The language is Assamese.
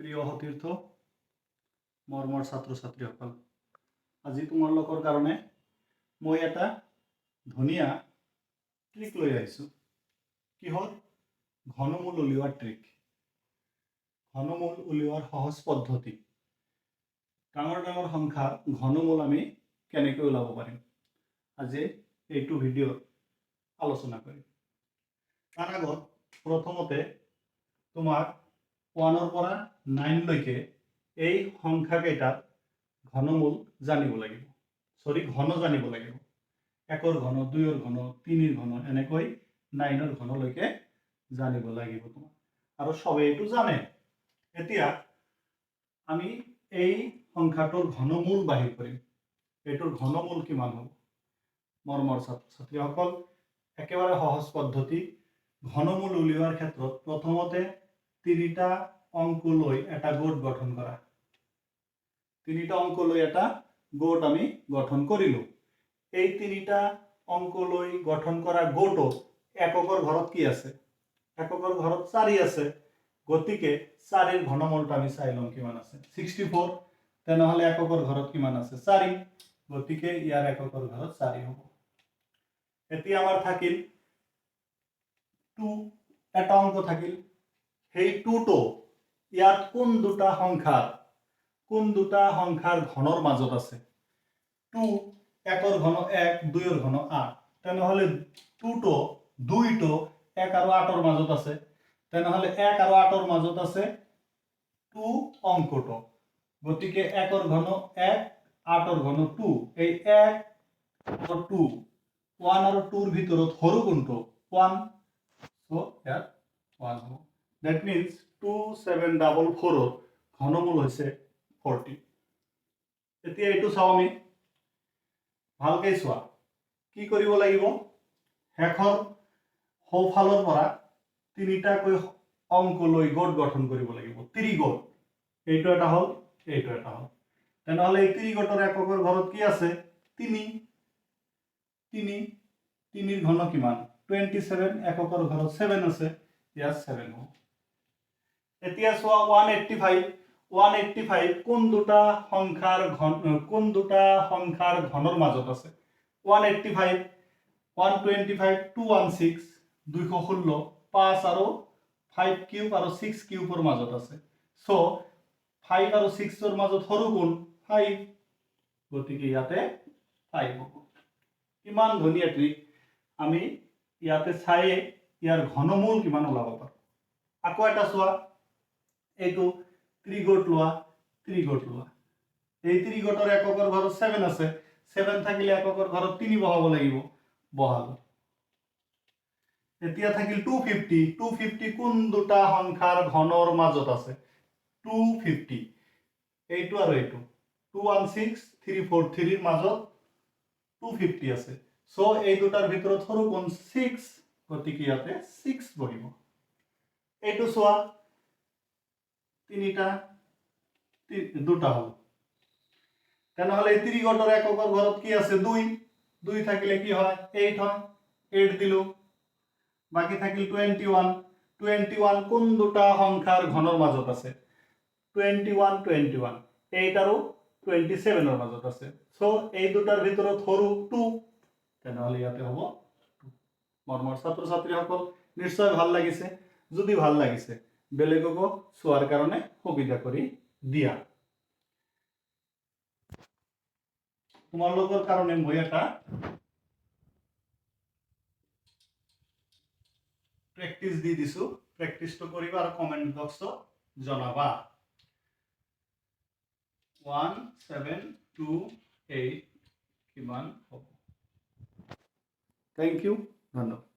প্ৰিয় সতীৰ্থ মৰমৰ ছাত্ৰ ছাত্ৰীসকল, আজি তোমালোকৰ কাৰণে মই এটা ধুনীয়া ট্ৰিক লৈ আহিছোঁ। কিহৰ? ঘনমূল উলিওৱাৰ ট্ৰিক। ঘনমূল উলিওৱাৰ সহজ পদ্ধতি। ডাঙৰ ডাঙৰ সংখ্যাৰ ঘনমূল আমি কেনেকৈ ওলাব পাৰিম, আজি এইটো ভিডিঅ'ত আলোচনা কৰিম। তাৰ আগত প্ৰথমতে তোমাক 1 পৰা 9 লৈকে এই সংখ্যাকেইটাৰ ঘনমূল জানিব লাগিব। ঘন জানিব লাগিব। 1ৰ ঘন, 2ৰ ঘন, 3ৰ ঘন, এনেকৈ 9ৰ ঘনলৈকে জানিব লাগিব তোমাক। আৰু সবে এইটো জানে। এতিয়া আমি এই সংখ্যাটোৰ ঘনমূল বাহিৰ কৰিম। এইটোৰ ঘনমূল কিমান হ'ব? মৰমৰ ছাত্ৰ ছাত্ৰীসকল, একেবাৰে সহজ পদ্ধতি। ঘনমূল উলিওৱাৰ ক্ষেত্ৰত প্ৰথমতে 3টা অংক লৈ এটা গোট গঠন কৰা। 3টা অংক লৈ এটা গোট আমি গঠন কৰিলো। এই 3টা অংক লৈ গঠন কৰা গোটত এককৰ ঘৰত কি আছে? এককৰ ঘৰত 4 আছে। গতিকে 4ৰ ঘনমূলটা আমি চাই লম কিমান আছে। 64। তেনেহলে এককৰ ঘৰত কিমান আছে? 4। গতিকে ইয়াৰ এককৰ ঘৰত 4 হ'ব। এতিয়া আমাৰ থাকিল 2, এটা অংক থাকিল। সেই 2টো ইয়াত কোন দুটা সংখ্যাৰ ঘনৰ মাজত আছে? 2 1ৰ ঘন 1, 2ৰ ঘন 8। তেনেহলে 2টো 1 আৰু 8ৰ মাজত আছে। তেনেহলে 1 আৰু 8ৰ মাজত আছে 2 অংকটো। গতিকে 1ৰ ঘন 1, 8ৰ ঘন 2। এই 1 আৰু 2, 1 আৰু 2ৰ ভিতৰত সৰু কোনটো? 1। সো ইয়াত 1 হ'ব। দ্যাট মিন্স 2744 ঘনমূল হৈছে 40। এতিয়া এইটো চাও আমি ভালকে চোৱা। কি কৰিব লাগিব? শেষৰ সোঁফালৰ পৰা 3টাকৈ অংক লৈ গোট গঠন কৰিব লাগিব। ত্ৰিগোট। এইটো এটা হল, এইটো এটা হল। তেনেহলে এই ত্ৰিগোটৰ এককৰ ঘৰত কি আছে? 3। 3ৰ ঘন কিমান? 27। এককৰ ঘৰত 7 আছে। ইয়াত 7 হ'ব। এতিয়া চোৱা 185। 185 কোন দুটা সংখ্যাৰ ঘনৰ মাজত আছে? 185 125 216 216 5 আৰু 5 কিউব আৰু 6 কিউবৰ মাজত আছে। সো 5 আৰু 6ৰ মাজত সৰু কোন? 5। গতিকে ইয়াতে 5 হ'ব। কিমান ধুনীয়া ট্ৰিক। আমি ইয়াতে চাই ইয়াৰ ঘনমূল কিমান ওলাব পাৰো। আকৌ এটা চোৱা। এইটো ত্ৰিগোট লোৱা, ত্ৰিগোট লোৱা। এই ত্ৰিগোটৰ এককৰ ঘৰত 7 আছে। 7 থাকিলে এককৰ ঘৰত 3 বহাব লাগিব। বহালো। এতিয়া থাকিল 250। 250 কোন দুটা সংখ্যাৰ ঘনৰ মাজত আছে? 250। এইটো আৰু এইটো 216 343 ৰ মাজত 250 আছে। সো এই দুটাৰ ভিতৰত সৰু কোন? 6। গতিকে ইয়াতে 6 বহিব। এইটো চোৱা। 3টা 2টা হল। তেনেহলে এই ত্ৰিগোটৰ এককৰ ঘৰত কি আছে? 2। 2 থাকিলে কি হয়? 8 হয়। 8 দিলো। বাকি থাকিল 21। 21 কোন দুটা সংখ্যাৰ ঘনৰ মাজত আছে? 21 21। 8 আৰু 27ৰ মাজত আছে। সো এই দুটাৰ ভিতৰত সৰু 2। তেনেহলে ইয়াতে হ'ব 2। মৰমৰ ছাত্ৰ ছাত্ৰীসকল, নিশ্চয় ভাল লাগিছে। যদি ভাল লাগিছে বেলেগকো চোৱাৰ কাৰণে সুবিধা কৰি দিয়া। তোমালোকৰ কাৰণে মই এটা প্ৰেক্টিস দি দিছো। প্ৰেক্টিসটো কৰিবা আৰু কমেন্ট বক্সত জনাবা। 1728 কিমান হ'ব? Thank you. ধন্যবাদ।